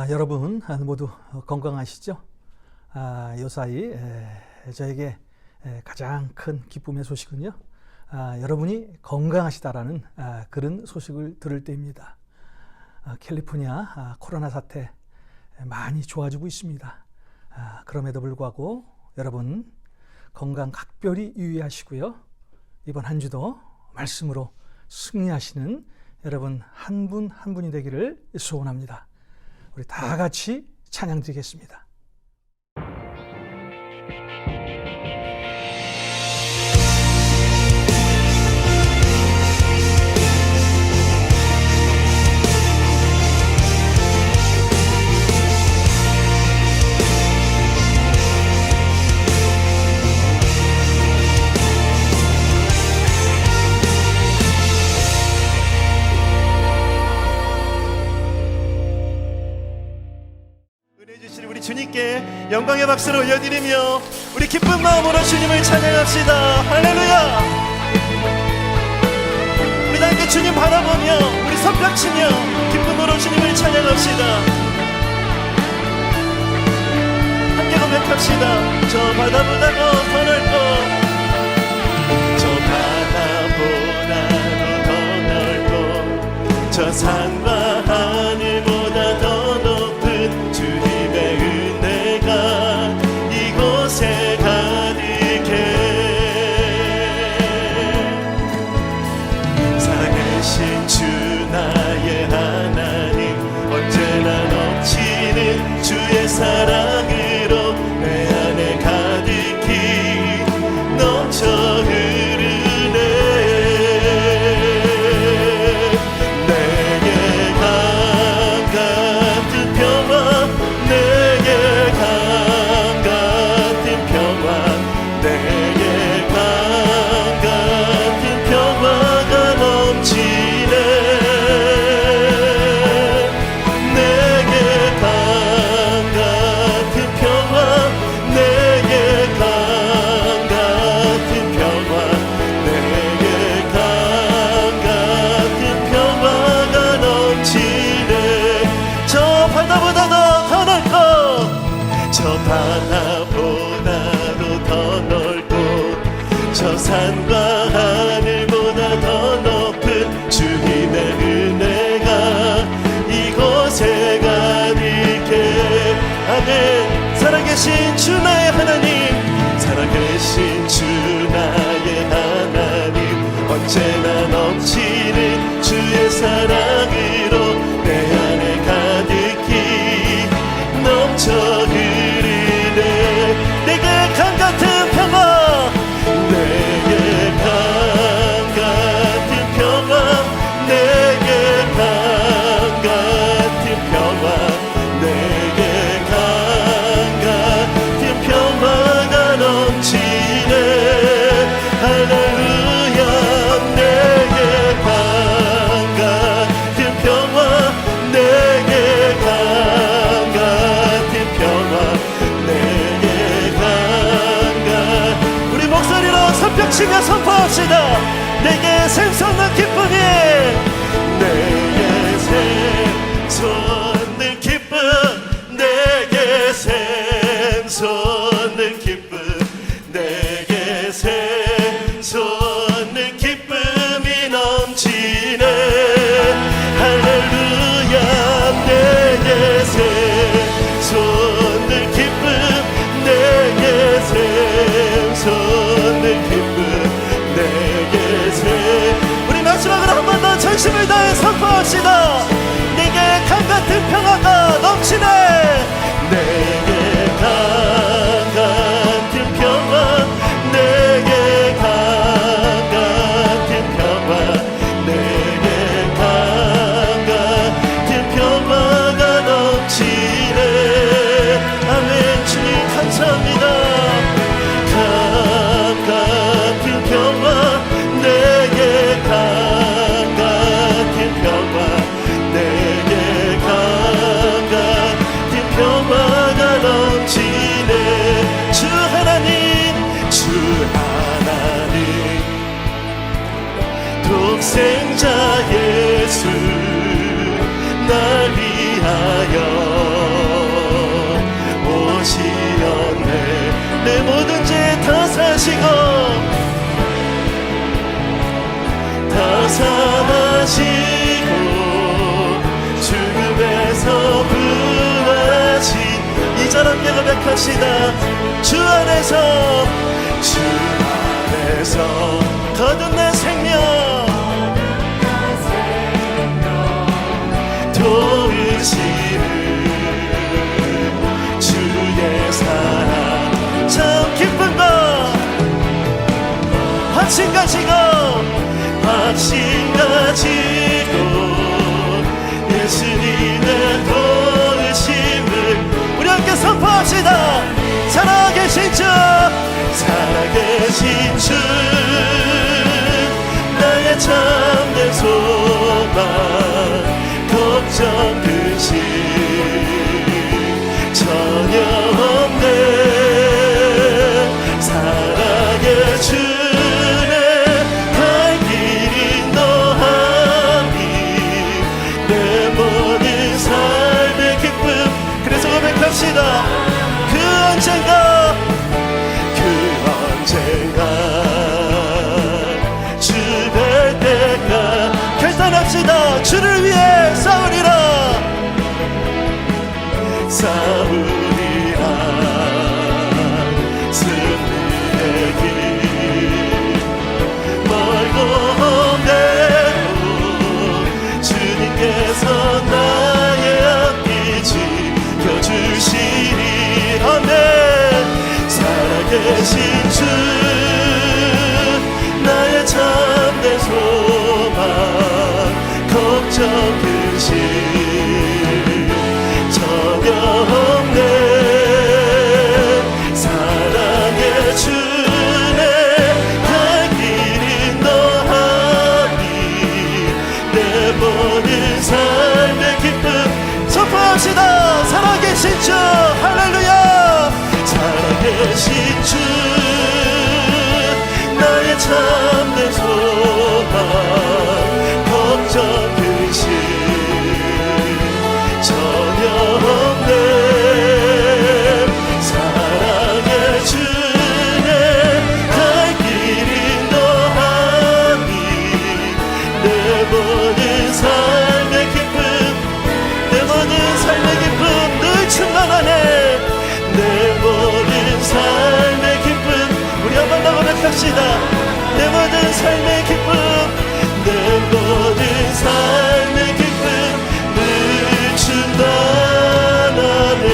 여러분 모두 건강하시죠? 요사이 저에게 가장 큰 기쁨의 소식은요, 여러분이 건강하시다라는 그런 소식을 들을 때입니다. 캘리포니아 코로나 사태 많이 좋아지고 있습니다. 그럼에도 불구하고 여러분 건강 각별히 유의하시고요, 이번 한 주도 말씀으로 승리하시는 여러분 한 분 한 분이 되기를 소원합니다. 우리 다 같이 찬양 드리겠습니다. 주님께 영광의 박수를 올려드리며 우리 기쁜 마음으로 주님을 찬양합시다. 할렐루야. 우리 함께 주님 바라보며 우리 손뼉치며 기쁨으로 주님을 찬양합시다. 함께 고백합시다. 저 바다보다도 더 넓고, 저 바다보다도 더 넓고, 저 산과 하늘보다 더 높은 주님의 은혜가 이곳에 가득해. 살아계신 주 나의 하나님, 언제나 넘치는 주의 사랑으로 내 안에 가득히 넘쳐 흐르네. 내게 강 같은 평화, 내게 강 같은 평화, 내게 강 같은 평화가 넘치네. 내게 강 같은 평화, 내게 강 같은 평화, 내게 강 같은 평화가 넘치네. 저 바다보다도 더 넓고, 저 바다보다도 더 넓고, 저 산과 하늘보다 더 높은 주님의 은혜가 이곳에 가득해. 아멘. 살아계신 주 나의 하나님, 살아계신 주 나의 하나님, 언제나 넘치는 주의 사랑으로 내 안에 가득히 넘쳐 흐르네. 내게 강 같은 평화, 내게 강 같은 평화, 내게 강 같은 평화, 내게 강 같은 평화가 넘치네. 할렐루야. 내게 강 같은 평화, 내게 강 같은 평화, 내게 강 같은. 우리 목소리로 손뼉치며 선포합시다. 내게 샘솟는 기쁨이, 내게 샘솟는 기쁨, 내게 샘솟는 기쁨, 내게 샘솟는 기쁨이 넘치네. 할렐루야. 내게 샘솟는 기쁨, 내게 샘솟는 기쁨, 내게 우리 마지막으로 한 번 더 전심을 다해 선포합시다. 내게 강 같은 평화가 넘치네. 내게 강 같은 평화, 내게 강 같은 평화, 내게 강 같은 평화가 넘치네. 아멘. 주님 감사합니다. 강 같은 평화, 내게 강 같은 평화, 내게 강 같은 평화가 넘치네. 주 하나님, 주 하나님, 독생자 예수 날 위하여 고백합시다. 주 안에서 거듭난 생명 도우시는 주의 사랑 참 기쁨과 확신 가지고 예수님의 도우심을 우리 함께 선포합시다. 살아계신 주 살아계신 주 나의 참된 소망 걱정 근심 전혀 없네. 사랑의 주네 갈 길이 너하니 내 모든 삶의 기쁨. 그래서 고백합시다. 그 언젠가 주 뵐 때가 결단합시다. 주를 위해 싸우리라 승리의 길 멀고 험해도 주님께서 나의 앞길 지켜주시리. 아멘. 살아계신 주 나의 참된 소망 걱정 근심 전혀 없네. 사랑의 주네 갈 길이 너하니 내 모든 삶의 기쁨. 선포합시다. 살아계신 주 할렐루야. 살아계신 주 나의 참된 소망 걱정 근심 전혀 없네. 사랑의 주네 갈 길이 너하니 내 모든 삶의 기쁨 내 모든 삶의 기쁨 늘 충만하네. 내 모든 삶의 기쁨 우리 한번 더 고백합시다. 내 모든 삶의 기쁨 내 모든 삶의 기쁨 늘 충만하네.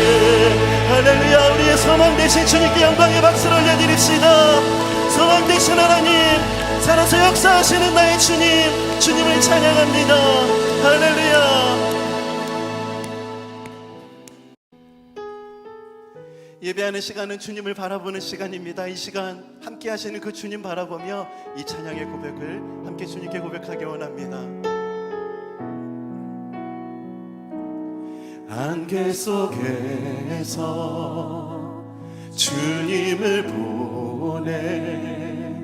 할렐루야. 우리의 소망 되신 주님께 영광의 박수를 올려드립시다. 소망 되신 하나님 살아서 역사하시는 나의 주님 주님을 찬양합니다. 할렐루야. 예배하는 시간은 주님을 바라보는 시간입니다. 이 시간 함께 하시는 그 주님 바라보며 이 찬양의 고백을 함께 주님께 고백하기 원합니다. 안개 속에서 주님을 보내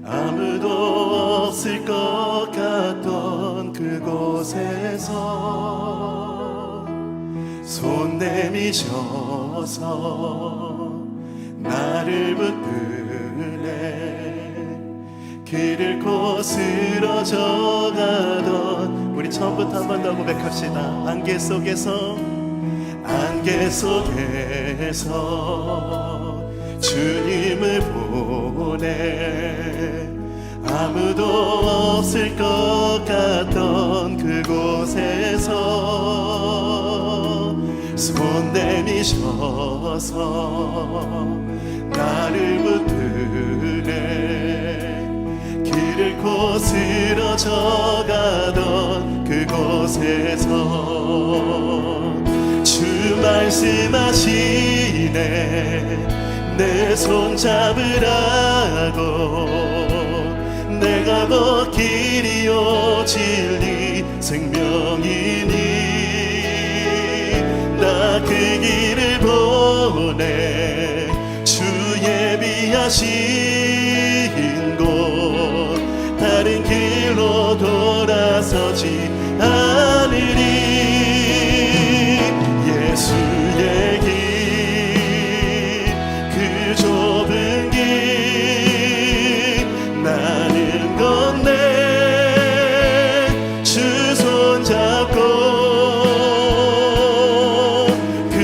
아무도 없을 것 같던 그곳에서 손 내미셔서 나를 붙드네. 길 잃고 쓰러져 가던 우리 처음부터 한 번 더 고백합시다. 안개 속에서 주님을 보내 아무도 없을 것 같던 그곳에서 손 내미셔서 나를 붙드네. 길 잃고 쓰러져 가던 그곳에서 주 말씀하시네. 내 손 잡으라고. 내가 곧 길이요 진리 생명이니 나 그 길을 보내. 주 예비하신 곳 다른 길로 돌아서지 않으리. 예수의 길 그 좁은 길 나는 건네. 주 손 잡고 그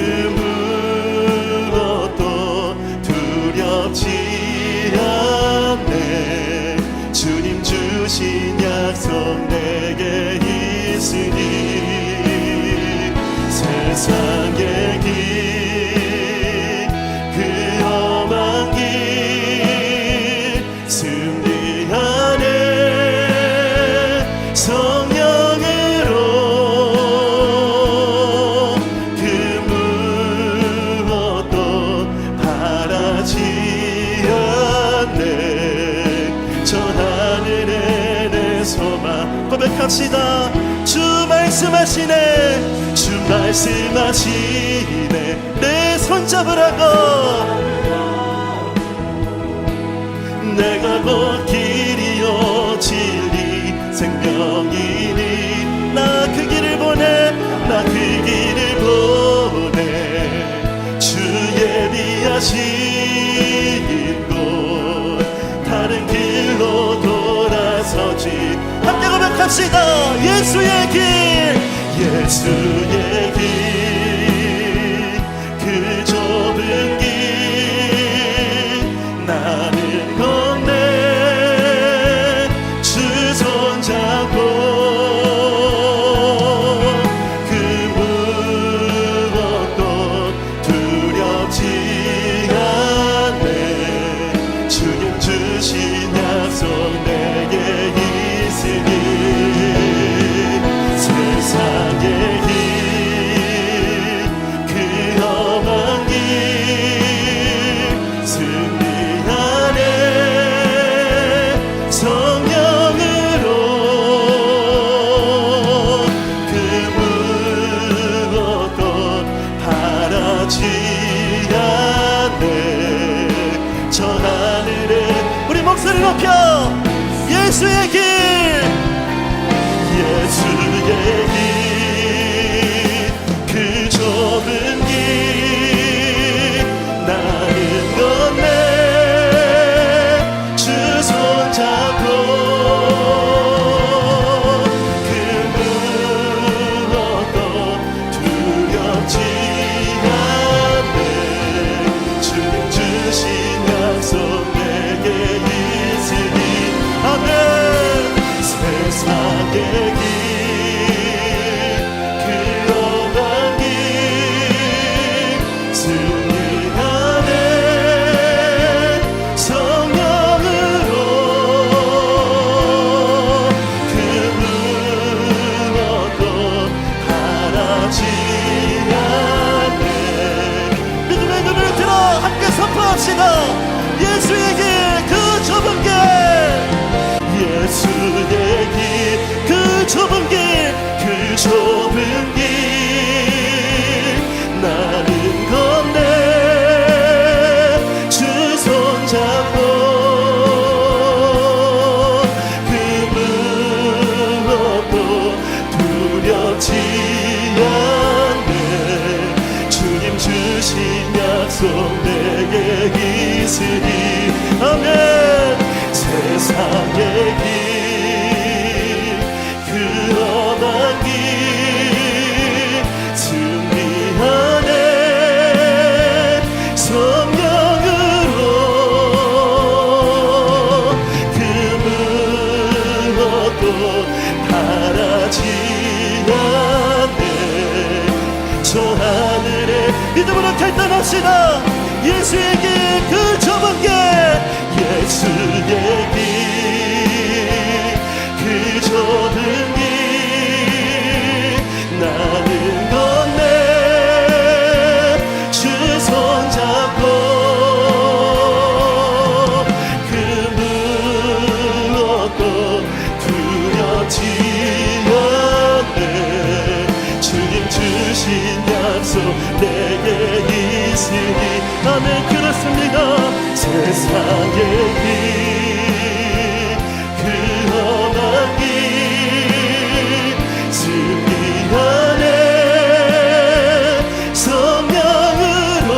주신 약속 내게 있으니 세상의 길 그 험한 길 승리하네 성령으로 그 무엇도 바라지 않네 저 하늘에 내 소망 고백합시다. 주 말씀하시네 주 말씀하시네 내 손잡으라고 내가 곧 길이요 진리 생명이니 나 그 길을 보내 나 그 길을 보내 주 예비하신 곳 다른 길로 돌아서지 함께 고백합시다. 예수의 길 예수의 길 그 좁은 길 나는 건네 주 손잡고 그 무엇도 두렵지 않네 주님 주신 약속 내게 있으니 세상의 길 그 험한 길 승리하네 성령으로 그 무엇도 바라지 않네 저 하늘에 우리 목소리 높여 예수의 길 예수의 길 그 좁은 길 나는 건네 주 손잡고 그 무엇도 두렵지 않네 주님 주신 약속 내게 있으니 아멘 세상의 길 그 험한 길 승리하네 성령으로 그 무엇도 바라지 않네 믿음의 눈을 들어 함께 선포합시다. 예수의 길 그 좁은 길 예수의 길 그 좁은 길 그 좁은 길 나는 건네 주 손잡고 그 무엇도 두렵지 않네 주님 주신 약속 내게 있으니 아멘 세상의 길 그 험한 길 승리하네 성령으로 그 무엇도 바라지 않네 저 하늘에 믿음으로 결단합시다. 예수의 길 그 좁은 길 예수의 길 그 좁은 길 나는 건네 주 손잡고 그 무엇도 두렵지 않네 주님 주신 약속 내게 있으니 아멘 그렇습니다. 세상의 길 그 험한 길 승리하네 성령으로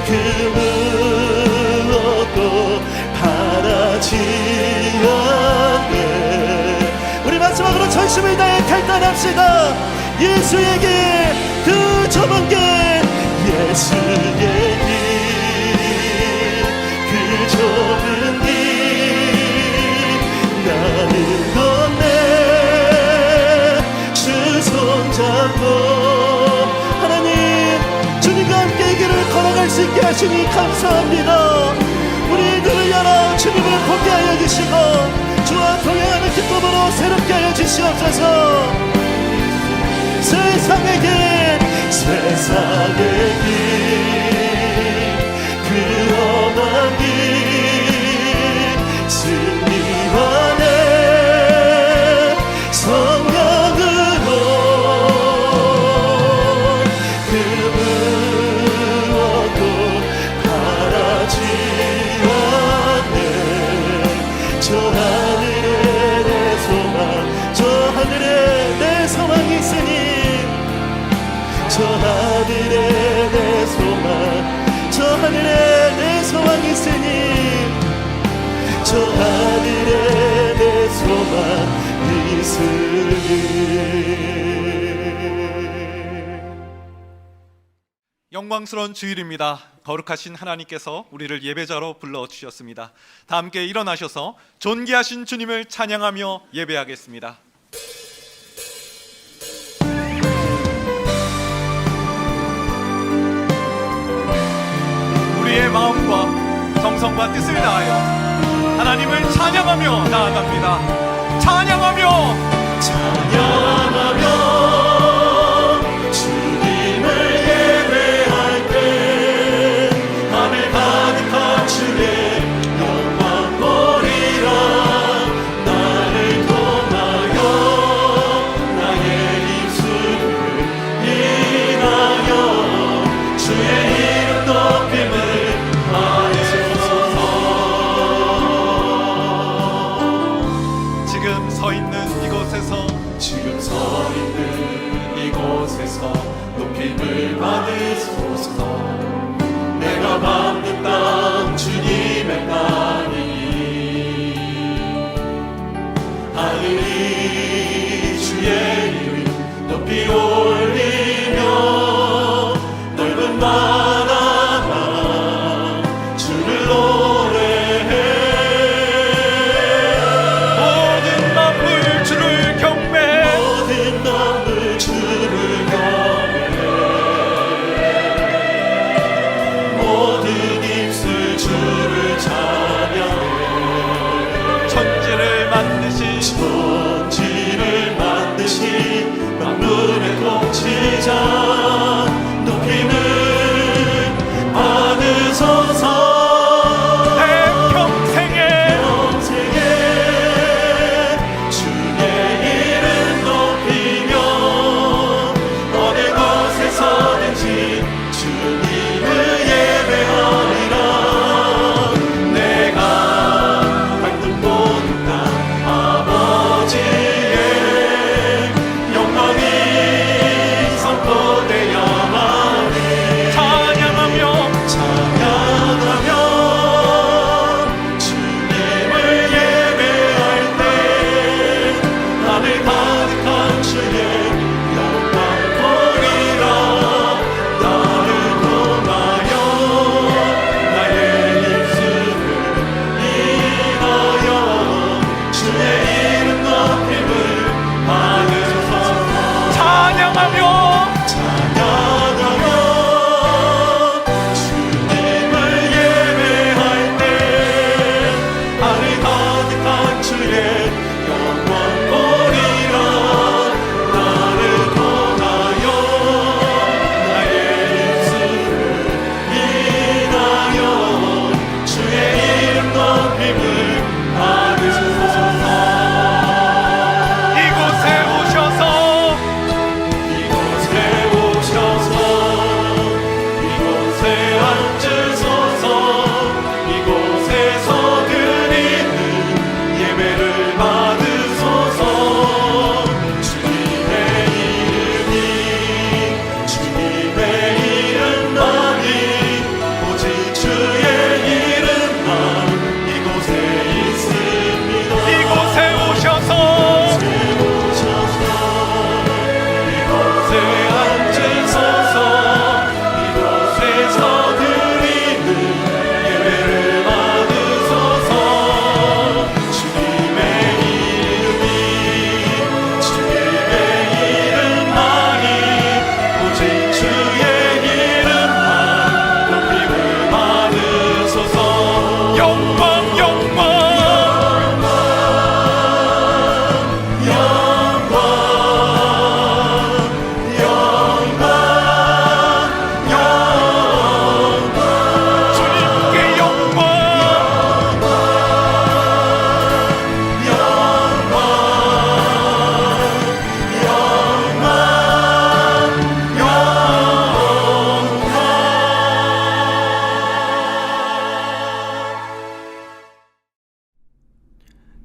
그 무엇도 바라지 않네 우리 마지막으로 전심을 다해 결단합시다. 예수의 길 그 좁은 길 예수의 길 그 좁은 길 주님 감사합니다. 우리 눈을 열어 주님을 보게 하여 주시고 주와 동행하는 기쁨으로 새롭게 하여 주시옵소서. 세상의 길 그 험한 길 승리와 내 성령으로 그 무엇도 바라지 않네. 저 하늘에 내 소망 저 하늘에 내 소망이 있으니 저 하늘에 내 소망 저 하늘에 내 소망이 있으니 저 하늘에 내 소망이 있으니. 영광스러운 주일입니다. 거룩하신 하나님께서 우리를 예배자로 불러주셨습니다. 다 함께 일어나셔서 존귀하신 주님을 찬양하며 예배하겠습니다. 우리의 마음과 정성과 뜻을 다하여 하나님을 찬양하며 나아갑니다. 찬양하며 주님을 예배할 때 하늘 가득한 주의 영광 보리라. 나를 통하여 나의 입술을 인하여 주의 이름 높임을 지금 서 있는 이곳에서 높임을 받으소서. 내가 밟는 땅 주님의 땅이니 하늘이 주의 이름 높이 올리며 넓은 바다가 주를 노래해. 모든 만물 주를 경배 모든 만물 주를 경배해. 모든 입술 주를 찬양해. 천지를 만드신 만물의 통치자 높임을 받으소서. 평생에 주의 이름 높이며 어느 곳에서든지 주님을 예배하리라. 내가 방금 보는 땅 아버지의 영광이 선포되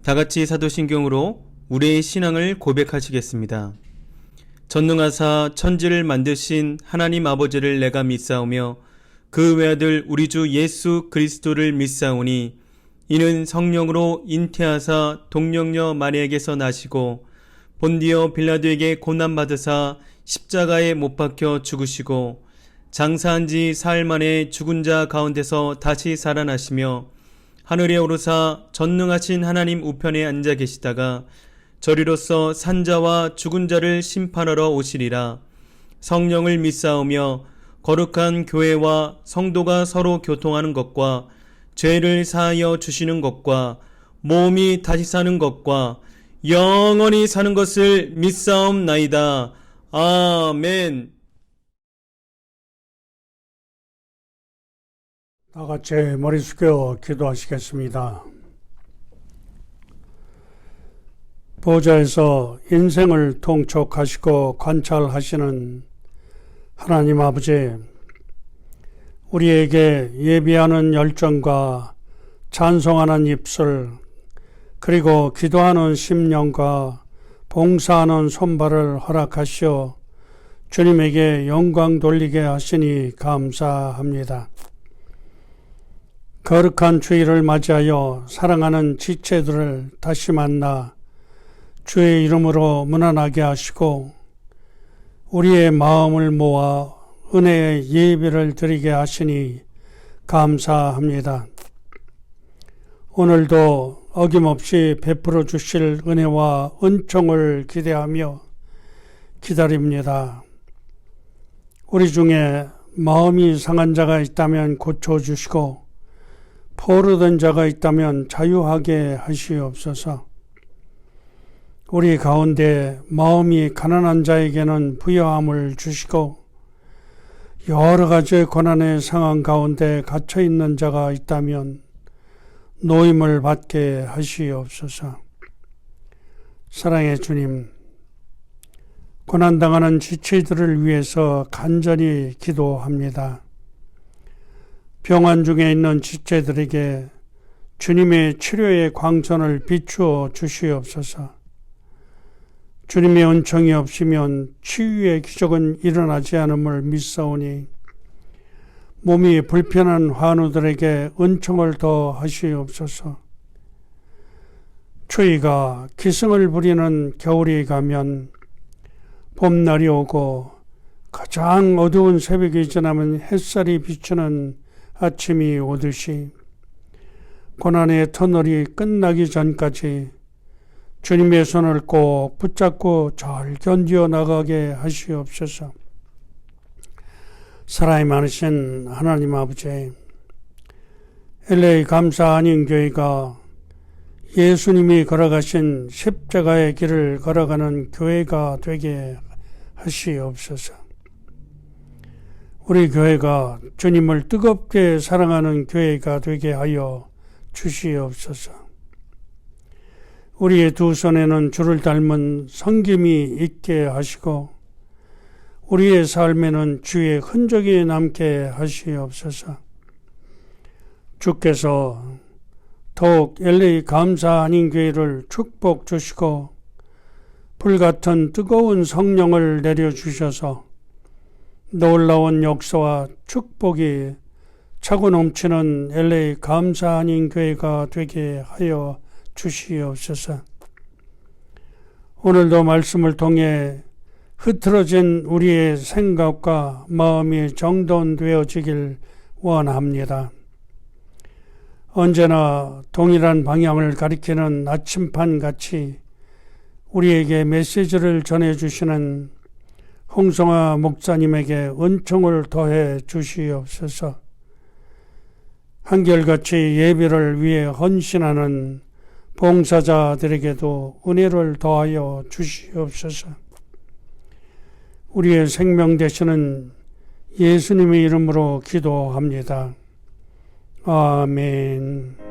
다 같이 사도신경으로 우리의 신앙을 고백하시겠습니다. 전능하사 천지를 만드신 하나님 아버지를 내가 믿사오며 그 외아들 우리 주 예수 그리스도를 믿사오니 이는 성령으로 잉태하사 동령녀 마리아에게서 나시고 본디오 빌라도에게 고난받으사 십자가에 못 박혀 죽으시고 장사한 지 사흘 만에 죽은 자 가운데서 다시 살아나시며 하늘에 오르사 전능하신 하나님 우편에 앉아 계시다가 저리로서 산자와 죽은 자를 심판하러 오시리라. 성령을 믿사오며 거룩한 교회와 성도가 서로 교통하는 것과 죄를 사하여 주시는 것과 몸이 다시 사는 것과 영원히 사는 것을 믿사옵나이다. 아멘. 다 같이 머리 숙여 기도하시겠습니다. 보좌에서 인생을 통촉하시고 관찰하시는 하나님 아버지, 우리에게 예비하는 열정과 찬송하는 입술, 그리고 기도하는 심령과 봉사하는 손발을 허락하시어 주님에게 영광 돌리게 하시니 감사합니다. 거룩한 주일을 맞이하여 사랑하는 지체들을 다시 만나 주의 이름으로 문안하게 하시고 우리의 마음을 모아 은혜의 예배를 드리게 하시니 감사합니다. 오늘도 어김없이 베풀어 주실 은혜와 은총을 기대하며 기다립니다. 우리 중에 마음이 상한 자가 있다면 고쳐주시고 포로된 자가 있다면 자유하게 하시옵소서. 우리 가운데 마음이 가난한 자에게는 부여함을 주시고 여러 가지 고난의 상황 가운데 갇혀 있는 자가 있다면 노임을 받게 하시옵소서. 사랑의 주님, 고난당하는 지체들을 위해서 간절히 기도합니다. 병환 중에 있는 지체들에게 주님의 치료의 광선을 비추어 주시옵소서. 주님의 은총이 없으면 치유의 기적은 일어나지 않음을 믿사오니 몸이 불편한 환우들에게 은총을 더하시옵소서. 추위가 기승을 부리는 겨울이 가면 봄날이 오고 가장 어두운 새벽이 지나면 햇살이 비추는 아침이 오듯이 고난의 터널이 끝나기 전까지 주님의 손을 꼭 붙잡고 잘 견디어 나가게 하시옵소서. 사랑이 많으신 하나님 아버지, LA 감사 안인교회가 예수님이 걸어가신 십자가의 길을 걸어가는 교회가 되게 하시옵소서. 우리 교회가 주님을 뜨겁게 사랑하는 교회가 되게 하여 주시옵소서. 우리의 두 손에는 주를 닮은 섬김이 있게 하시고 우리의 삶에는 주의 흔적이 남게 하시옵소서. 주께서 더욱 LA 감사 안인교회를 축복 주시고 불같은 뜨거운 성령을 내려주셔서 놀라운 역사와 축복이 차고 넘치는 LA 감사 안인교회가 되게 하여 주시옵소서. 오늘도 말씀을 통해 흐트러진 우리의 생각과 마음이 정돈되어지길 원합니다. 언제나 동일한 방향을 가리키는 나침반 같이 우리에게 메시지를 전해주시는 홍성화 목사님에게 은총을 더해 주시옵소서. 한결같이 예배를 위해 헌신하는 봉사자들에게도 은혜를 더하여 주시옵소서. 우리의 생명 되시는 예수님의 이름으로 기도합니다. 아멘.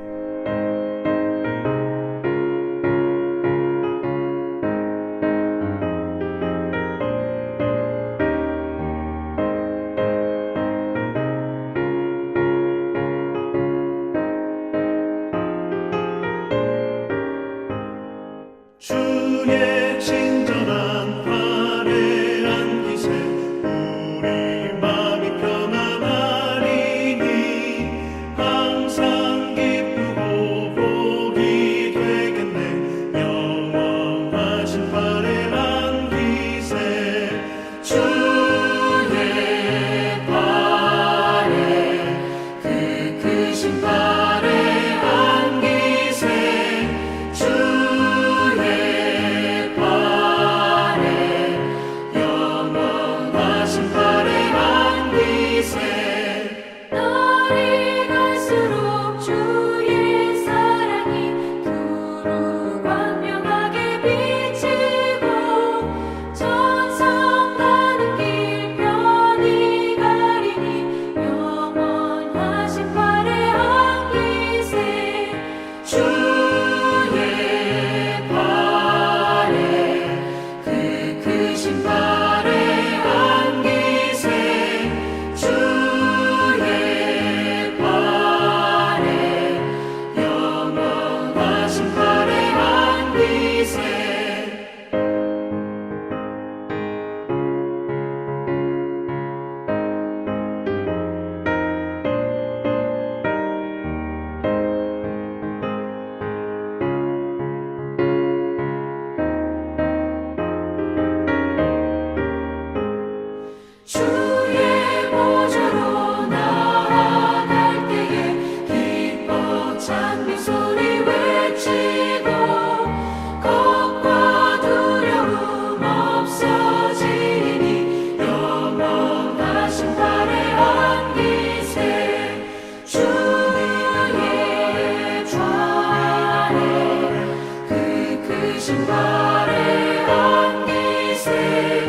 신발에 안기세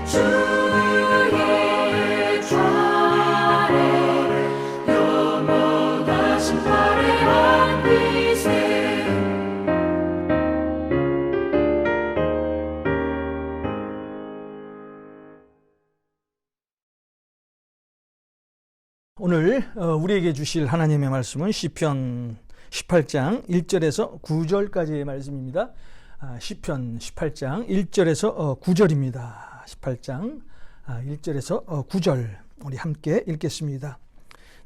주의 좌에 영원한 신발에 안기세. 오늘 우리에게 주실 하나님의 말씀은 시편 18장 1절에서 9절까지의 말씀입니다. 시편 18장 1절에서 9절입니다. 18장 1절에서 9절 우리 함께 읽겠습니다.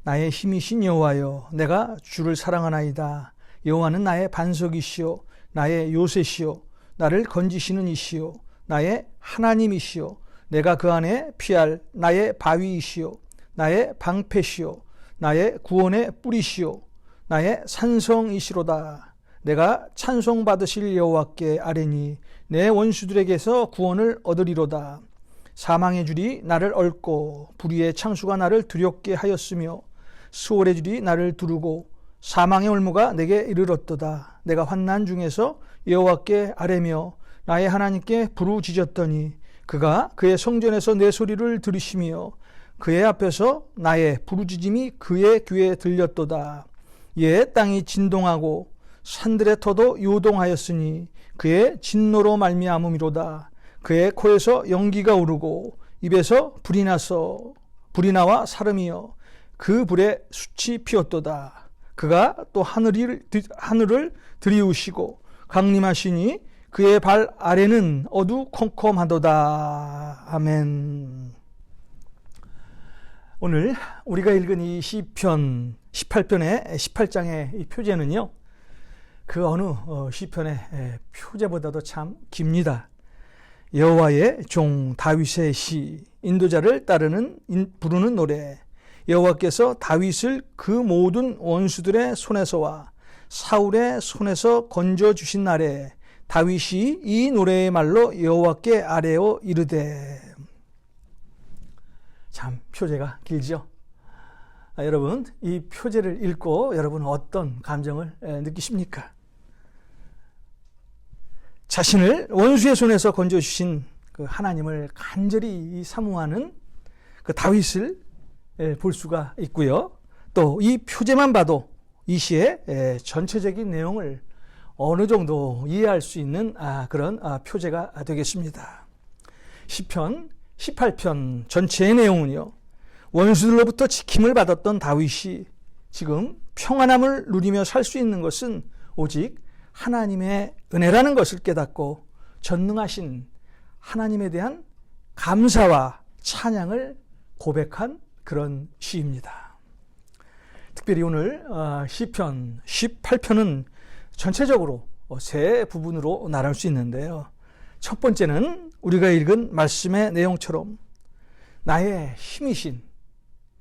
나의 힘이신 여호와여, 내가 주를 사랑하나이다. 여호와는 나의 반석이시요 나의 요새시요 나를 건지시는 이시요 나의 하나님이시요 내가 그 안에 피할 나의 바위이시요 나의 방패시요 나의 구원의 뿌리시요 나의 산성이시로다. 내가 찬송받으실 여호와께 아뢰니 내 원수들에게서 구원을 얻으리로다. 사망의 줄이 나를 얽고 불의의 창수가 나를 두렵게 하였으며 수월의 줄이 나를 두르고 사망의 올무가 내게 이르렀도다. 내가 환난 중에서 여호와께 아뢰며 나의 하나님께 부르짖었더니 그가 그의 성전에서 내 소리를 들으시며 그의 앞에서 나의 부르짖음이 그의 귀에 들렸도다. 예, 땅이 진동하고 산들의 터도 요동하였으니 그의 진노로 말미암음이로다. 그의 코에서 연기가 오르고 입에서 불이 나와 사름이여 그 불에 숯이 피었도다. 그가 또 하늘을 들이우시고 강림하시니 그의 발 아래는 어두컴컴하도다. 아멘. 오늘 우리가 읽은 이 시편 18편의 18장의 이 표제는요, 그 어느 시편의 표제보다도 참 깁니다. 여호와의 종 다윗의 시, 인도자를 부르는 노래. 여호와께서 다윗을 그 모든 원수들의 손에서와 사울의 손에서 건져주신 날에 다윗이 이 노래의 말로 여호와께 아뢰어 이르되. 참 표제가 길죠. 여러분, 이 표제를 읽고 여러분은 어떤 감정을 느끼십니까? 자신을 원수의 손에서 건져주신 그 하나님을 간절히 사모하는 그 다윗을 볼 수가 있고요. 또 이 표제만 봐도 이 시의 전체적인 내용을 어느 정도 이해할 수 있는 그런 표제가 되겠습니다. 시편 18편 전체의 내용은요, 원수들로부터 지킴을 받았던 다윗이 지금 평안함을 누리며 살 수 있는 것은 오직 하나님의 은혜라는 것을 깨닫고 전능하신 하나님에 대한 감사와 찬양을 고백한 그런 시입니다. 특별히 오늘 시편 18편은 전체적으로 세 부분으로 나눌 수 있는데요. 첫 번째는 우리가 읽은 말씀의 내용처럼 나의 힘이신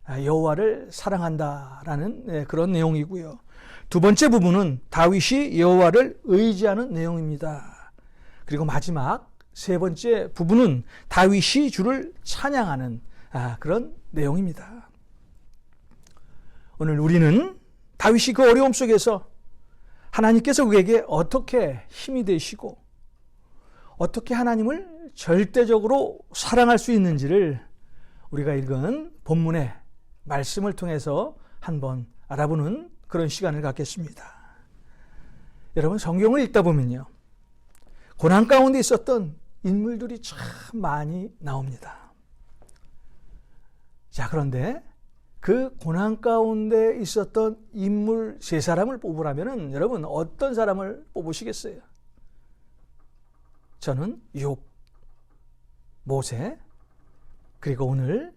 여호와를 사랑한다라는 그런 내용이고요. 두 번째 부분은 다윗이 여호와를 의지하는 내용입니다. 그리고 마지막 세 번째 부분은 다윗이 주를 찬양하는 그런 내용입니다. 오늘 우리는 다윗이 그 어려움 속에서 하나님께서 그에게 어떻게 힘이 되시고 어떻게 하나님을 절대적으로 사랑할 수 있는지를 우리가 읽은 본문의 말씀을 통해서 한번 알아보는 그런 시간을 갖겠습니다. 여러분, 성경을 읽다 보면요, 고난 가운데 있었던 인물들이 참 많이 나옵니다. 자, 그런데 그 고난 가운데 있었던 인물 세 사람을 뽑으라면 여러분 어떤 사람을 뽑으시겠어요? 저는 욥, 모세, 그리고 오늘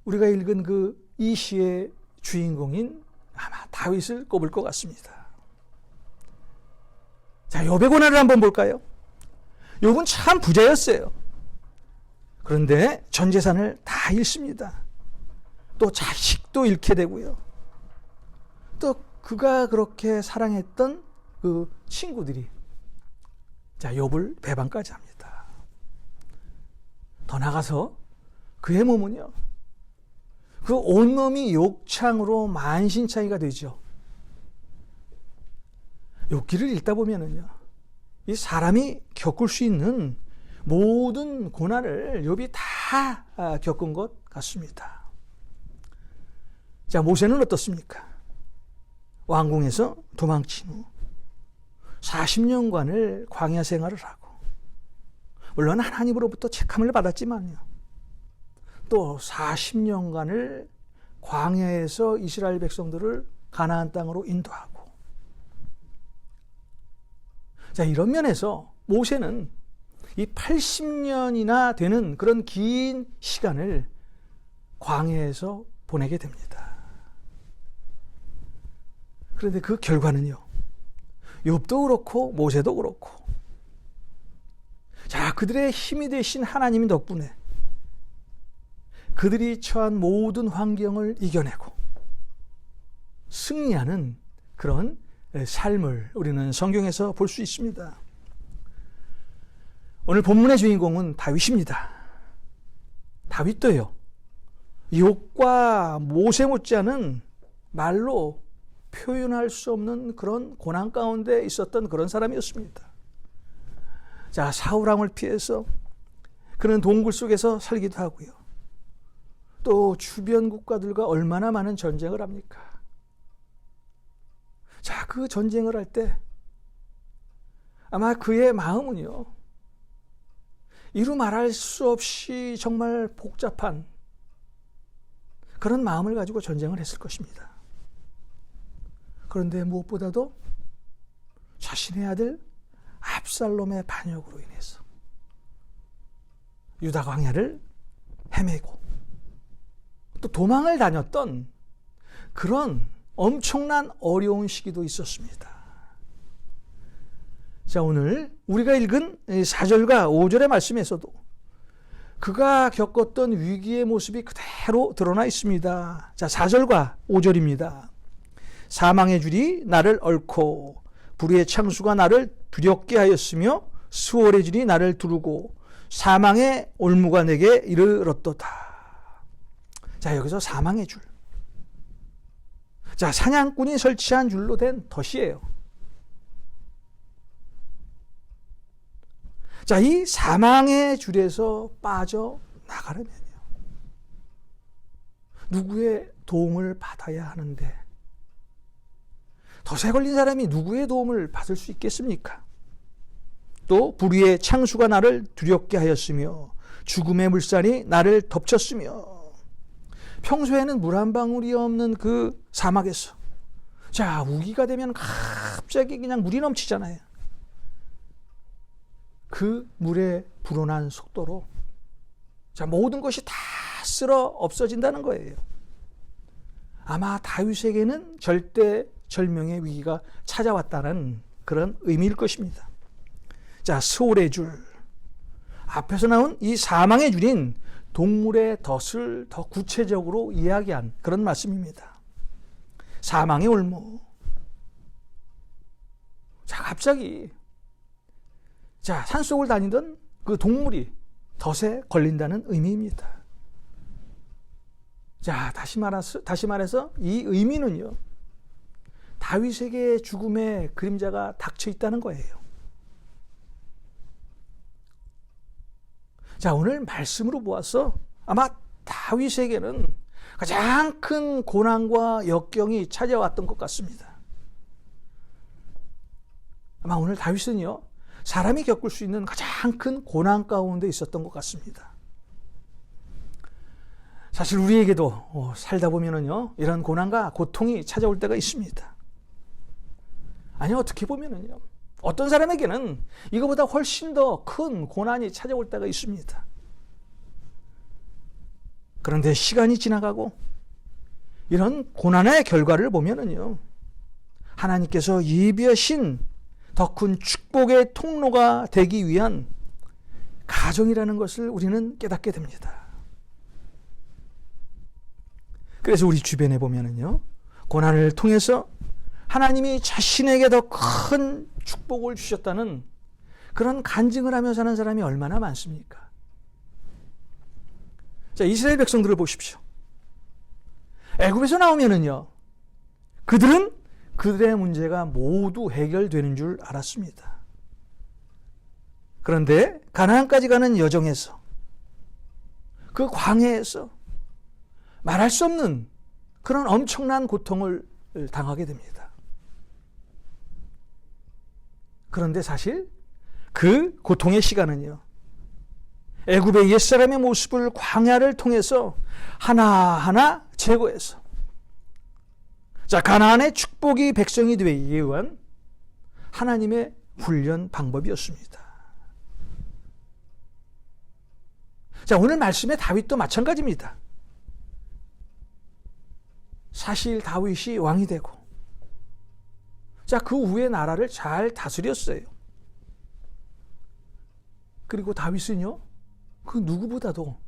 우리가 읽은 그 이 시의 주인공인 아마 다윗을 꼽을 것 같습니다. 자, 욥의 고난을 한번 볼까요? 욥은 참 부자였어요. 그런데 전 재산을 다 잃습니다. 또 자식도 잃게 되고요. 또 그가 그렇게 사랑했던 그 친구들이 욥을 배반까지 합니다. 더 나가서 그의 몸은요, 그 온몸이 욕창으로 만신창이가 되죠. 욥기를 읽다 보면은요, 이 사람이 겪을 수 있는 모든 고난을 욥이 다 겪은 것 같습니다. 자, 모세는 어떻습니까? 왕궁에서 도망친 후 40년간을 광야 생활을 하고, 물론 하나님으로부터 책함을 받았지만요, 또 40년간을 광야에서 이스라엘 백성들을 가나안 땅으로 인도하고, 자, 이런 면에서 모세는 이 80년이나 되는 그런 긴 시간을 광야에서 보내게 됩니다. 그런데 그 결과는요, 욥도 그렇고 모세도 그렇고, 자, 그들의 힘이 되신 하나님 덕분에 그들이 처한 모든 환경을 이겨내고 승리하는 그런 삶을 우리는 성경에서 볼 수 있습니다. 오늘 본문의 주인공은 다윗입니다. 다윗도요, 욥과 모세 못지않은 말로 표현할 수 없는 그런 고난 가운데 있었던 그런 사람이었습니다. 자, 사울왕을 피해서 그는 동굴 속에서 살기도 하고요, 또 주변 국가들과 얼마나 많은 전쟁을 합니까? 자, 그 전쟁을 할 때 아마 그의 마음은요, 이루 말할 수 없이 정말 복잡한 그런 마음을 가지고 전쟁을 했을 것입니다. 그런데 무엇보다도 자신의 아들 압살롬의 반역으로 인해서 유다 광야를 헤매고 또 도망을 다녔던 그런 엄청난 어려운 시기도 있었습니다. 자, 오늘 우리가 읽은 4절과 5절의 말씀에서도 그가 겪었던 위기의 모습이 그대로 드러나 있습니다. 자, 4절과 5절입니다. 사망의 줄이 나를 얽고 불의의 창수가 나를 두렵게 하였으며 수월의 줄이 나를 두르고 사망의 올무가 내게 이르렀도다. 자, 여기서 사망의 줄. 자, 사냥꾼이 설치한 줄로 된 덫이에요. 자, 이 사망의 줄에서 빠져나가려면요, 누구의 도움을 받아야 하는데, 덫에 걸린 사람이 누구의 도움을 받을 수 있겠습니까? 또 불의의 창수가 나를 두렵게 하였으며 죽음의 물살이 나를 덮쳤으며, 평소에는 물 한 방울이 없는 그 사막에서, 자, 우기가 되면 갑자기 그냥 물이 넘치잖아요. 그 물에 불어난 속도로, 자, 모든 것이 다 쓸어 없어진다는 거예요. 아마 다윗에게는 절대절명의 위기가 찾아왔다는 그런 의미일 것입니다. 자, 수월의 줄. 앞에서 나온 이 사망의 줄인 동물의 덫을 더 구체적으로 이야기한 그런 말씀입니다. 사망의 올무. 자, 갑자기, 자, 산속을 다니던 그 동물이 덫에 걸린다는 의미입니다. 자, 다시 말해서 이 의미는요, 다윗에게 죽음의 그림자가 닥쳐 있다는 거예요. 자, 오늘 말씀으로 보아서 아마 다윗에게는 가장 큰 고난과 역경이 찾아왔던 것 같습니다. 아마 오늘 다윗은요, 사람이 겪을 수 있는 가장 큰 고난 가운데 있었던 것 같습니다. 사실 우리에게도 살다 보면은요, 이런 고난과 고통이 찾아올 때가 있습니다. 아니, 어떻게 보면은요, 어떤 사람에게는 이거보다 훨씬 더 큰 고난이 찾아올 때가 있습니다. 그런데 시간이 지나가고 이런 고난의 결과를 보면은요, 하나님께서 예비하신 더 큰 축복의 통로가 되기 위한 가정이라는 것을 우리는 깨닫게 됩니다. 그래서 우리 주변에 보면은요, 고난을 통해서 하나님이 자신에게 더 큰 축복을 주셨다는 그런 간증을 하며 사는 사람이 얼마나 많습니까? 자, 이스라엘 백성들을 보십시오. 애굽에서 나오면은요, 그들은 그들의 문제가 모두 해결되는 줄 알았습니다. 그런데 가나안까지 가는 여정에서, 그 광야에서 말할 수 없는 그런 엄청난 고통을 당하게 됩니다. 그런데 사실 그 고통의 시간은요, 애굽의 옛사람의 모습을 광야를 통해서 하나하나 제거해서 가나안의 축복이 백성이 되기 위한 하나님의 훈련 방법이었습니다. 오늘 말씀의 다윗도 마찬가지입니다. 사실 다윗이 왕이 되고, 그 후에 나라를 잘 다스렸어요. 그리고 다윗은요, 그 누구보다도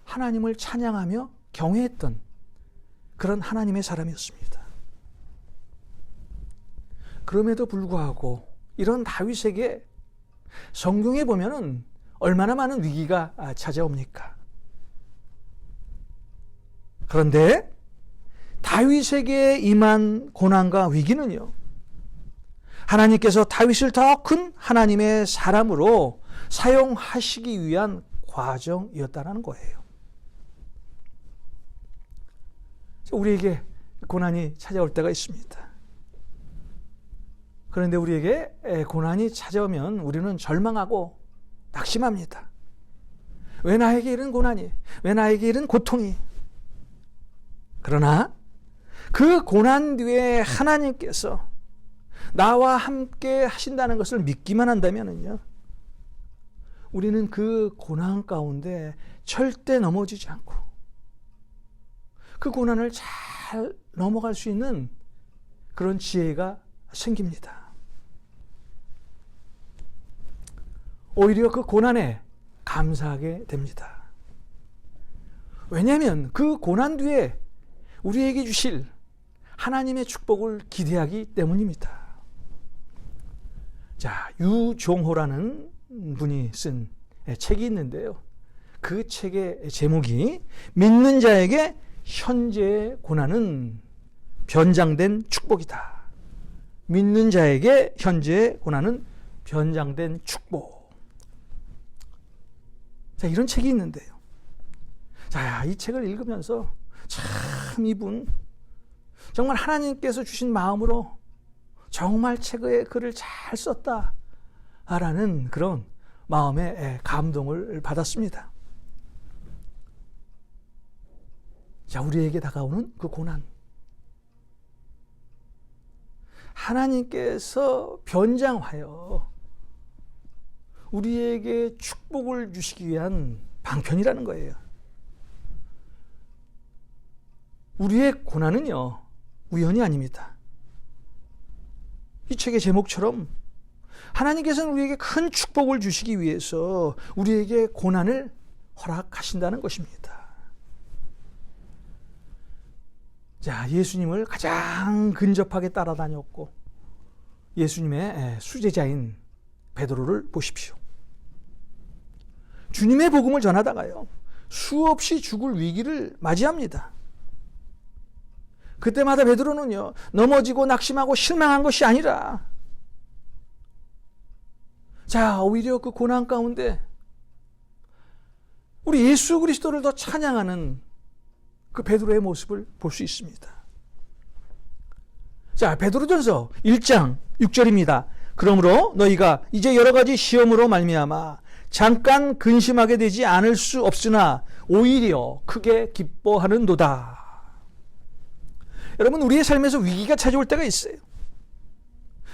하나님을 찬양하며 경외했던 그런 하나님의 사람이었습니다. 그럼에도 불구하고 이런 다윗에게 성경에 보면은 얼마나 많은 위기가 찾아옵니까? 그런데 다윗에게 임한 고난과 위기는요, 하나님께서 다윗을 더 큰 하나님의 사람으로 사용하시기 위한 과정이었다는 거예요. 우리에게 고난이 찾아올 때가 있습니다. 그런데 우리에게 고난이 찾아오면 우리는 절망하고 낙심합니다. 왜 나에게 이런 고난이, 왜 나에게 이런 고통이? 그러나 그 고난 뒤에 하나님께서 나와 함께 하신다는 것을 믿기만 한다면요, 우리는 그 고난 가운데 절대 넘어지지 않고 그 고난을 잘 넘어갈 수 있는 그런 지혜가 생깁니다. 오히려 그 고난에 감사하게 됩니다. 왜냐하면 그 고난 뒤에 우리에게 주실 하나님의 축복을 기대하기 때문입니다. 유종호라는 분이 쓴 책이 있는데요, 그 책의 제목이 믿는 자에게 현재의 고난은 변장된 축복이다. 믿는 자에게 현재의 고난은 변장된 축복. 이런 책이 있는데요, 이 책을 읽으면서 참 이분 정말 하나님께서 주신 마음으로 정말 책의 글을 잘 썼다라는 그런 마음의 감동을 받았습니다. 우리에게 다가오는 그 고난, 하나님께서 변장하여 우리에게 축복을 주시기 위한 방편이라는 거예요. 우리의 고난은요, 우연이 아닙니다. 이 책의 제목처럼 하나님께서는 우리에게 큰 축복을 주시기 위해서 우리에게 고난을 허락하신다는 것입니다. 예수님을 가장 근접하게 따라다녔고 예수님의 수제자인 베드로를 보십시오. 주님의 복음을 전하다가요, 수없이 죽을 위기를 맞이합니다. 그때마다 베드로는요, 넘어지고 낙심하고 실망한 것이 아니라 오히려 그 고난 가운데 우리 예수 그리스도를 더 찬양하는 그 베드로의 모습을 볼 수 있습니다. 베드로전서 1장 6절입니다. 그러므로 너희가 이제 여러 가지 시험으로 말미암아 잠깐 근심하게 되지 않을 수 없으나 오히려 크게 기뻐하는도다. 여러분, 우리의 삶에서 위기가 찾아올 때가 있어요.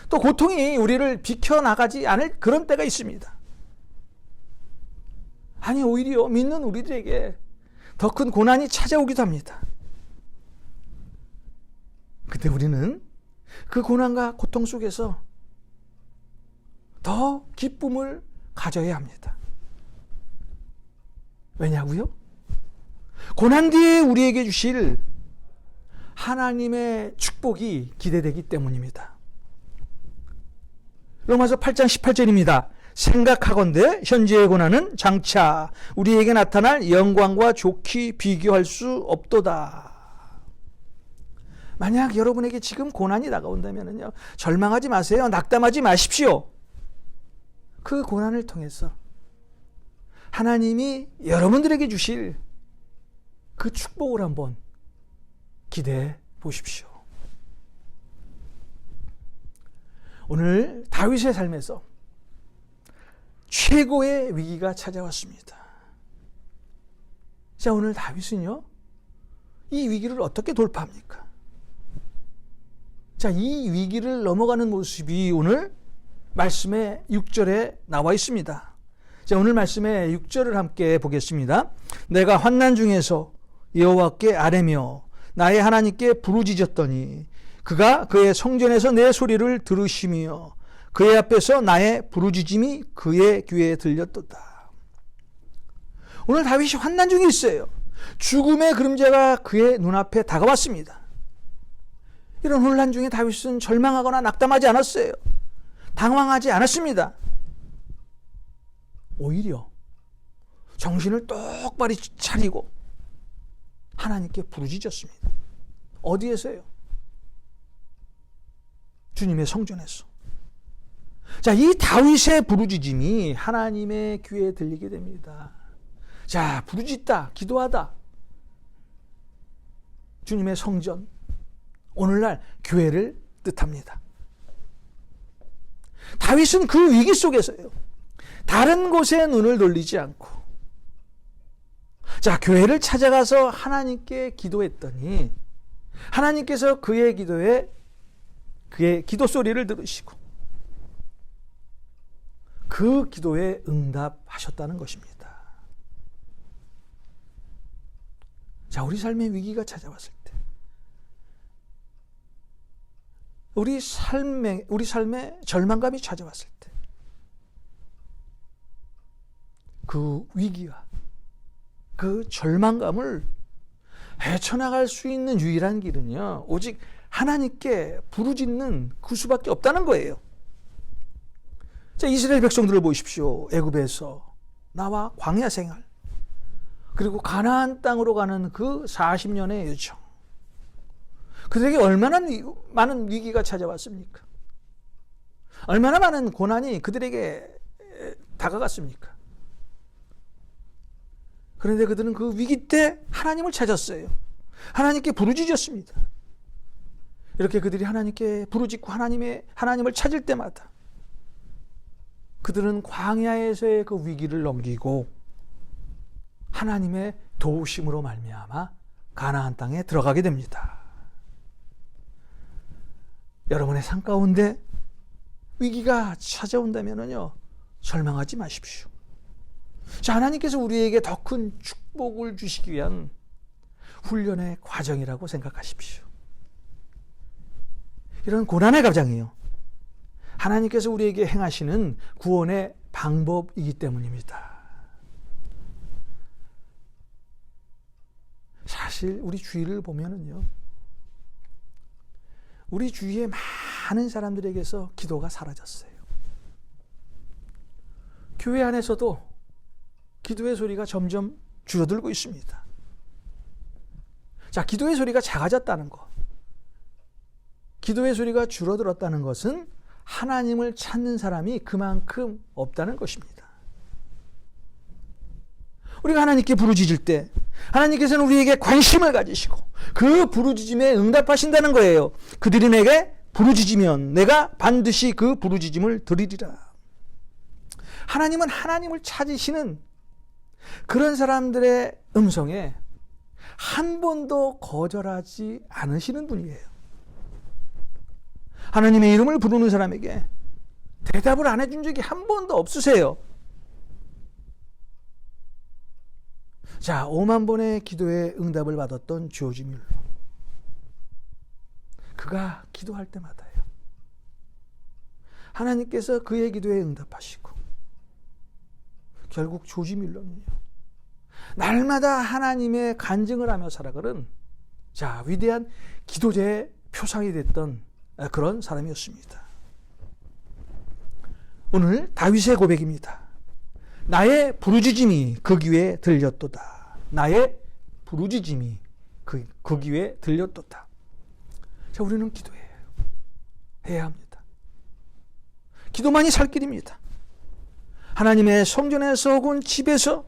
또 고통이 우리를 비켜나가지 않을 그런 때가 있습니다. 오히려 믿는 우리들에게 더 큰 고난이 찾아오기도 합니다. 그때 우리는 그 고난과 고통 속에서 더 기쁨을 가져야 합니다. 왜냐고요? 고난 뒤에 우리에게 주실 하나님의 축복이 기대되기 때문입니다. 로마서 8장 18절입니다. 생각하건대 현재의 고난은 장차 우리에게 나타날 영광과 좋게 비교할 수 없도다. 만약 여러분에게 지금 고난이 다가온다면요, 절망하지 마세요. 낙담하지 마십시오. 그 고난을 통해서 하나님이 여러분들에게 주실 그 축복을 한번 기대해 보십시오. 오늘 다윗의 삶에서 최고의 위기가 찾아왔습니다. 자, 오늘 다윗은요, 이 위기를 어떻게 돌파합니까? 자, 이 위기를 넘어가는 모습이 오늘 말씀의 6절에 나와 있습니다. 자, 오늘 말씀의 6절을 함께 보겠습니다. 내가 환난 중에서 여호와께 아뢰며 나의 하나님께 부르짖었더니 그가 그의 성전에서 내 소리를 들으시며 그의 앞에서 나의 부르짖음이 그의 귀에 들렸도다. 오늘 다윗이 환난 중에 있어요. 죽음의 그림자가 그의 눈앞에 다가왔습니다. 이런 혼란 중에 다윗은 절망하거나 낙담하지 않았어요. 당황하지 않았습니다. 오히려 정신을 똑바로 차리고 하나님께 부르짖었습니다. 어디에서요? 주님의 성전에서. 자, 이 다윗의 부르짖음이 하나님의 귀에 들리게 됩니다. 자, 부르짖다, 기도하다. 주님의 성전, 오늘날 교회를 뜻합니다. 다윗은 그 위기 속에서요, 다른 곳에 눈을 돌리지 않고, 자, 교회를 찾아가서 하나님께 기도했더니 하나님께서 그의 기도 소리를 들으시고 그 기도에 응답하셨다는 것입니다. 자, 우리 삶에 위기가 찾아왔을 때, 우리 삶에 절망감이 찾아왔을 때, 그 위기와 그 절망감을 헤쳐나갈 수 있는 유일한 길은요, 오직 하나님께 부르짖는 그 수밖에 없다는 거예요. 자, 이스라엘 백성들을 보십시오. 애굽에서 나와 광야 생활, 그리고 가나안 땅으로 가는 그 40년의 여정, 그들에게 얼마나 많은 위기가 찾아왔습니까? 얼마나 많은 고난이 그들에게 다가갔습니까? 그런데 그들은 그 위기 때 하나님을 찾았어요. 하나님께 부르짖었습니다. 이렇게 그들이 하나님께 부르짖고 하나님을 찾을 때마다 그들은 광야에서의 그 위기를 넘기고 하나님의 도우심으로 말미암아 가나안 땅에 들어가게 됩니다. 여러분의 삶 가운데 위기가 찾아온다면요, 절망하지 마십시오. 자, 하나님께서 우리에게 더 큰 축복을 주시기 위한 훈련의 과정이라고 생각하십시오. 이런 고난의 과정이요, 하나님께서 우리에게 행하시는 구원의 방법이기 때문입니다. 사실 우리 주위를 보면은요, 우리 주위에 많은 사람들에게서 기도가 사라졌어요. 교회 안에서도 기도의 소리가 점점 줄어들고 있습니다. 자, 기도의 소리가 작아졌다는 것, 기도의 소리가 줄어들었다는 것은 하나님을 찾는 사람이 그만큼 없다는 것입니다. 우리가 하나님께 부르짖을 때 하나님께서는 우리에게 관심을 가지시고 그 부르짖음에 응답하신다는 거예요. 그들이 내게 부르짖으면 내가 반드시 그 부르짖음을 들으리라. 하나님은 하나님을 찾으시는 그런 사람들의 음성에 한 번도 거절하지 않으시는 분이에요. 하나님의 이름을 부르는 사람에게 대답을 안 해준 적이 한 번도 없으세요. 자, 5만 번의 기도에 응답을 받았던 조지 뮬러, 그가 기도할 때마다요, 하나님께서 그의 기도에 응답하시고 결국 조지 뮬러는요, 날마다 하나님의 간증을 하며 살아가는, 자, 위대한 기도자의 표상이 됐던 그런 사람이었습니다. 오늘 다윗의 고백입니다. 나의 부르짖음이 그 귀에 들렸도다. 나의 부르짖음이 그 귀에 들렸도다. 자, 우리는 기도해야 합니다. 기도만이 살 길입니다. 하나님의 성전에서 혹은 집에서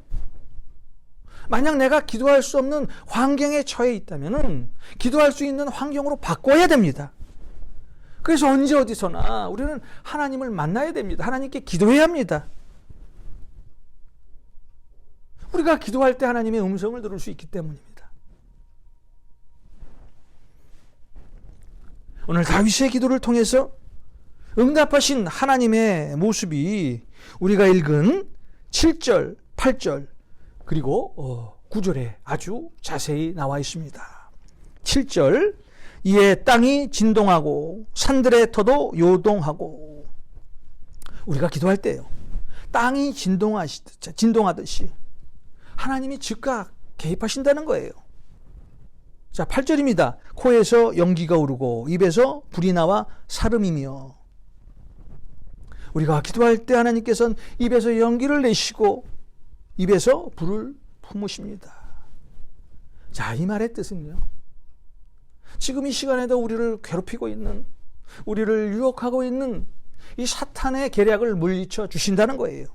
만약 내가 기도할 수 없는 환경에 처해 있다면 기도할 수 있는 환경으로 바꿔야 됩니다. 그래서 언제 어디서나 우리는 하나님을 만나야 됩니다. 하나님께 기도해야 합니다. 우리가 기도할 때 하나님의 음성을 들을 수 있기 때문입니다. 오늘 다윗의 기도를 통해서 응답하신 하나님의 모습이 우리가 읽은 7절, 8절 그리고 9절에 아주 자세히 나와 있습니다. 7절, 이에 땅이 진동하고 산들의 터도 요동하고. 우리가 기도할 때요, 땅이 진동하듯이 하나님이 즉각 개입하신다는 거예요. 자, 8절입니다. 코에서 연기가 오르고 입에서 불이 나와 사름이며. 우리가 기도할 때 하나님께서는 입에서 연기를 내시고 입에서 불을 품으십니다. 자, 이 말의 뜻은요, 지금 이 시간에도 우리를 괴롭히고 있는, 우리를 유혹하고 있는 이 사탄의 계략을 물리쳐 주신다는 거예요.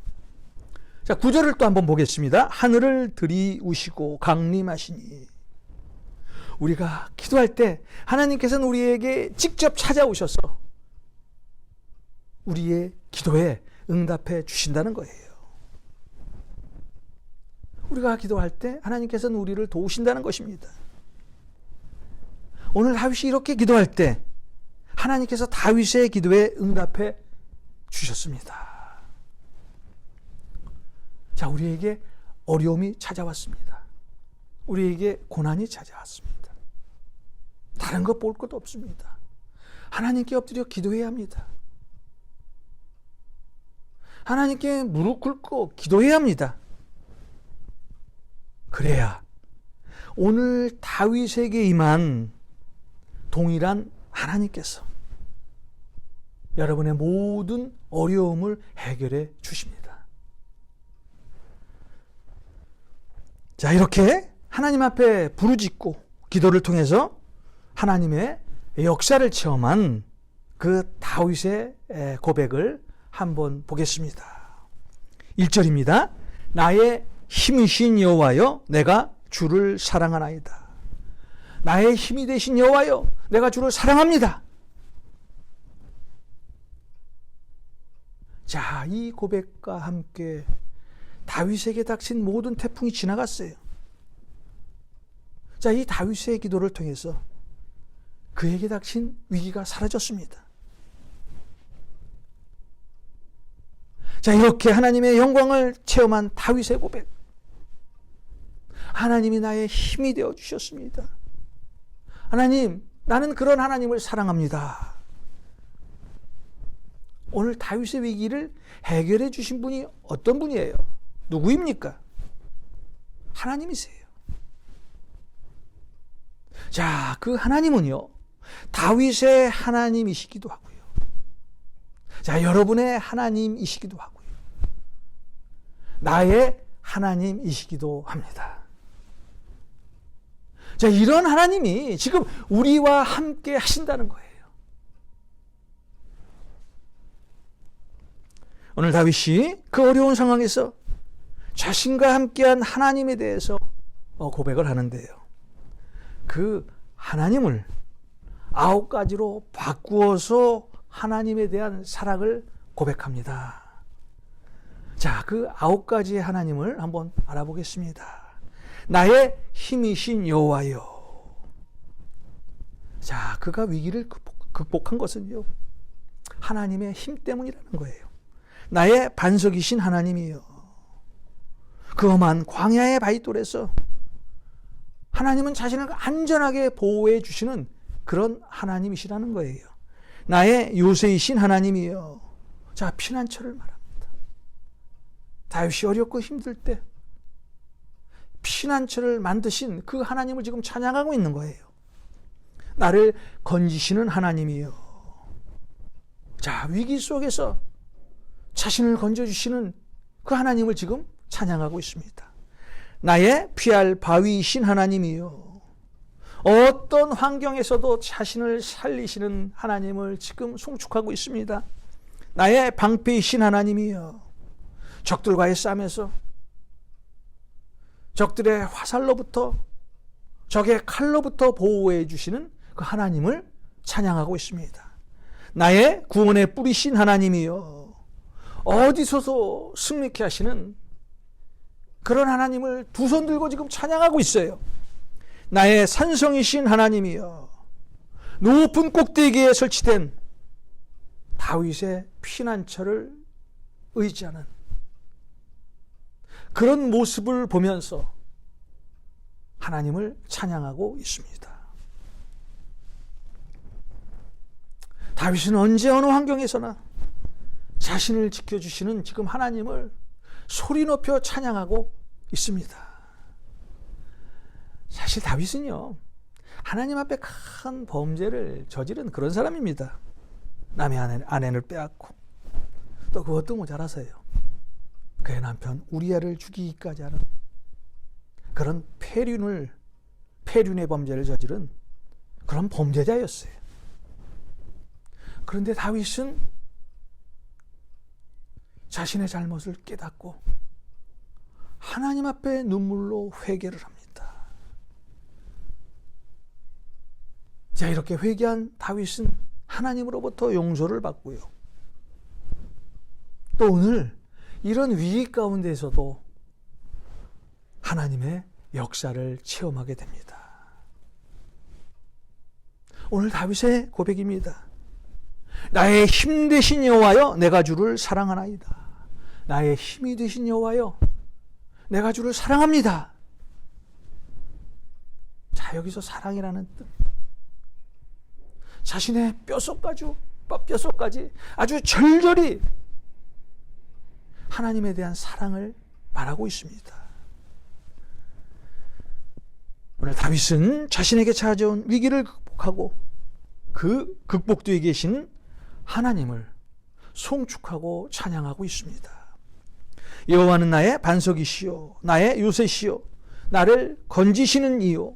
자, 9절을 또 한번 보겠습니다. 하늘을 들이우시고 강림하시니. 우리가 기도할 때 하나님께서는 우리에게 직접 찾아오셔서 우리의 기도에 응답해 주신다는 거예요. 우리가 기도할 때 하나님께서는 우리를 도우신다는 것입니다. 오늘 다윗이 이렇게 기도할 때 하나님께서 다윗의 기도에 응답해 주셨습니다. 자, 우리에게 어려움이 찾아왔습니다. 우리에게 고난이 찾아왔습니다. 다른 것 볼 것도 없습니다. 하나님께 엎드려 기도해야 합니다. 하나님께 무릎 꿇고 기도해야 합니다. 그래야 오늘 다윗에게 임한 동일한 하나님께서 여러분의 모든 어려움을 해결해 주십니다. 자, 이렇게 하나님 앞에 부르짖고 기도를 통해서 하나님의 역사를 체험한 그 다윗의 고백을 한번 보겠습니다. 1절입니다. 나의 힘이신 여호와여, 내가 주를 사랑하나이다. 나의 힘이 되신 여호와여, 내가 주를 사랑합니다. 자, 이 고백과 함께 다윗에게 닥친 모든 태풍이 지나갔어요. 자, 이 다윗의 기도를 통해서 그에게 닥친 위기가 사라졌습니다. 자, 이렇게 하나님의 영광을 체험한 다윗의 고백. 하나님이 나의 힘이 되어 주셨습니다. 하나님, 나는 그런 하나님을 사랑합니다. 오늘 다윗의 위기를 해결해 주신 분이 어떤 분이에요? 누구입니까? 하나님이세요. 자, 그 하나님은요, 다윗의 하나님이시기도 하고요. 자, 여러분의 하나님이시기도 하고요. 나의 하나님이시기도 합니다. 자, 이런 하나님이 지금 우리와 함께 하신다는 거예요. 오늘 다윗이 그 어려운 상황에서 자신과 함께한 하나님에 대해서 고백을 하는데요. 그 하나님을 9가지로 바꾸어서 하나님에 대한 사랑을 고백합니다. 자, 그 9가지의 하나님을 한번 알아보겠습니다. 나의 힘이신 여호와여. 자, 그가 위기를 극복한 것은요, 하나님의 힘 때문이라는 거예요. 나의 반석이신 하나님이여. 그 험한 광야의 바위돌에서 하나님은 자신을 안전하게 보호해 주시는 그런 하나님이시라는 거예요. 나의 요새이신 하나님이여. 자, 피난처를 말합니다. 다윗이 어렵고 힘들 때 피난처를 만드신 그 하나님을 지금 찬양하고 있는 거예요. 나를 건지시는 하나님이여. 자, 위기 속에서 자신을 건져주시는 그 하나님을 지금 찬양하고 있습니다. 나의 피할 바위이신 하나님이여. 어떤 환경에서도 자신을 살리시는 하나님을 지금 송축하고 있습니다. 나의 방패이신 하나님이여. 적들과의 싸움에서 적들의 화살로부터 적의 칼로부터 보호해 주시는 그 하나님을 찬양하고 있습니다. 나의 구원의 뿌리신 하나님이여, 어디서서 승리케 하시는 그런 하나님을 두 손 들고 지금 찬양하고 있어요. 나의 산성이신 하나님이여, 높은 꼭대기에 설치된 다윗의 피난처를 의지하는 그런 모습을 보면서 하나님을 찬양하고 있습니다. 다윗은 언제 어느 환경에서나 자신을 지켜주시는 지금 하나님을 소리 높여 찬양하고 있습니다. 사실 다윗은요, 하나님 앞에 큰 범죄를 저지른 그런 사람입니다. 남의 아내를 빼앗고, 또 그것도 모자라서요, 그의 남편 우리아를 죽이기까지 하는 그런 폐륜의 범죄를 저지른 그런 범죄자였어요. 그런데 다윗은 자신의 잘못을 깨닫고 하나님 앞에 눈물로 회개를 합니다. 자, 이렇게 회개한 다윗은 하나님으로부터 용서를 받고요, 또 오늘 이런 위기 가운데에서도 하나님의 역사를 체험하게 됩니다. 오늘 다윗의 고백입니다. 나의 힘 되신 여호와여, 내가 주를 사랑하나이다. 나의 힘이 되신 여호와여, 내가 주를 사랑합니다. 자, 여기서 사랑이라는 뜻, 자신의 뼈속까지 아주 절절히 하나님에 대한 사랑을 말하고 있습니다. 오늘 다윗은 자신에게 찾아온 위기를 극복하고 그 극복 뒤에 계신 하나님을 송축하고 찬양하고 있습니다. 여호와는 나의 반석이시요 나의 요새시요 나를 건지시는 이요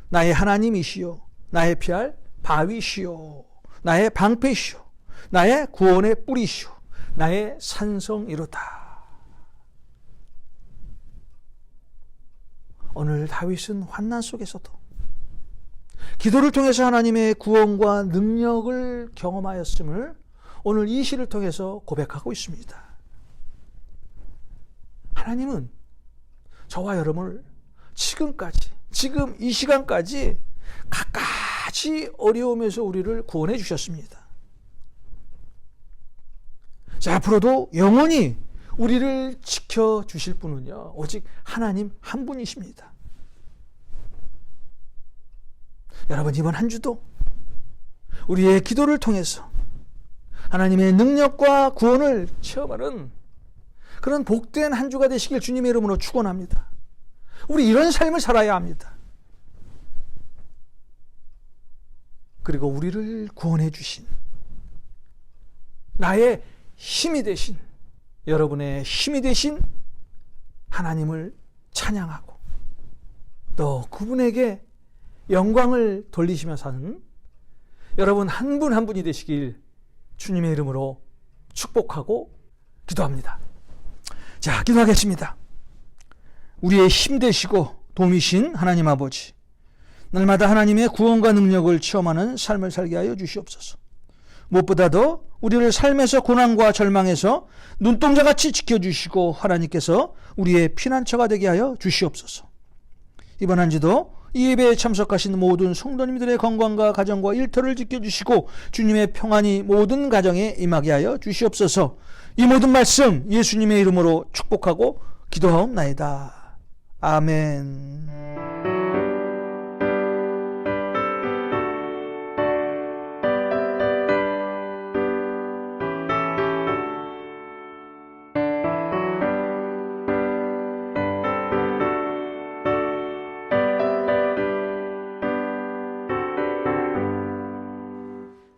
나의 하나님이시요 나의 피할 바위시요 나의 방패시요 나의 구원의 뿌리시요 나의 산성이로다. 오늘 다윗은 환난 속에서도 기도를 통해서 하나님의 구원과 능력을 경험하였음을 오늘 이 시를 통해서 고백하고 있습니다. 하나님은 저와 여러분을 지금 이 시간까지 갖가지 어려움에서 우리를 구원해 주셨습니다. 자, 앞으로도 영원히 우리를 지켜주실 분은요, 오직 하나님 한 분이십니다. 여러분, 이번 한 주도 우리의 기도를 통해서 하나님의 능력과 구원을 체험하는 그런 복된 한 주가 되시길 주님의 이름으로 축원합니다. 우리 이런 삶을 살아야 합니다. 그리고 우리를 구원해 주신 나의 힘이 되신, 여러분의 힘이 되신 하나님을 찬양하고 또 그분에게 영광을 돌리시며 사는 여러분 한 분 한 분이 되시길 주님의 이름으로 축복하고 기도합니다. 자, 기도하겠습니다. 우리의 힘 되시고 도우미신 하나님 아버지, 날마다 하나님의 구원과 능력을 체험하는 삶을 살게 하여 주시옵소서. 무엇보다도 우리를 삶에서 고난과 절망에서 눈동자같이 지켜주시고 하나님께서 우리의 피난처가 되게 하여 주시옵소서. 이번 한 주도 이 예배에 참석하신 모든 성도님들의 건강과 가정과 일터를 지켜주시고 주님의 평안이 모든 가정에 임하게 하여 주시옵소서. 이 모든 말씀 예수님의 이름으로 축복하고 기도하옵나이다. 아멘.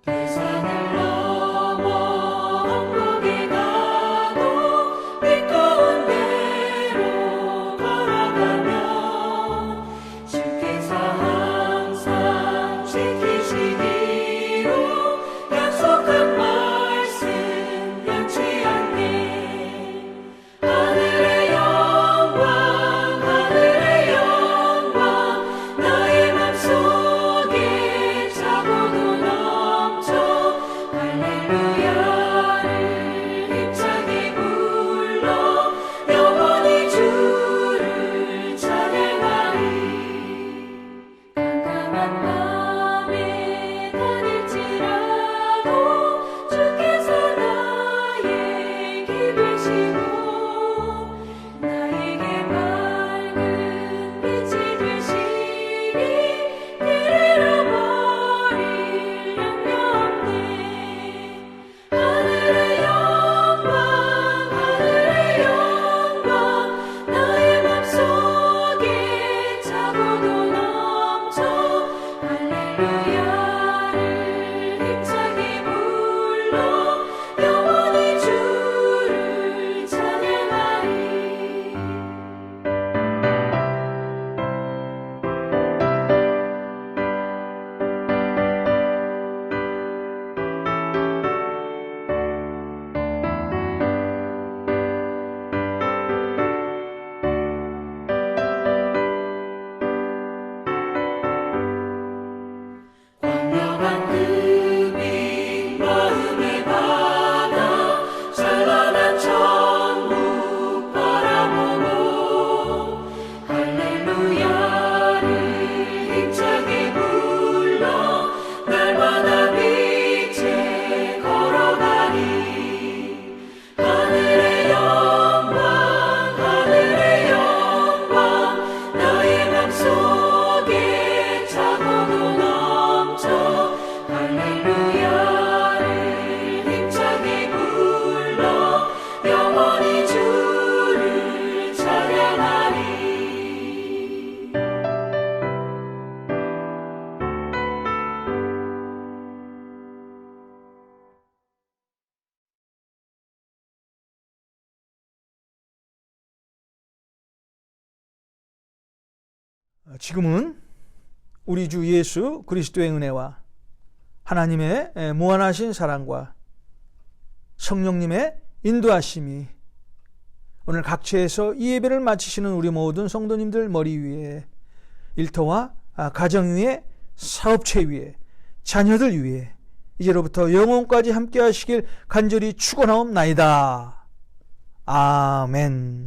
세상을 넘어 한국에 가도 빛 가운데로 걸어가며 지금은 우리 주 예수 그리스도의 은혜와 하나님의 무한하신 사랑과 성령님의 인도하심이 오늘 각처에서 이 예배를 마치시는 우리 모든 성도님들 머리 위에, 일터와 가정 위에, 사업체 위에, 자녀들 위에 이제로부터 영원까지 함께 하시길 간절히 축원하옵나이다. 아멘.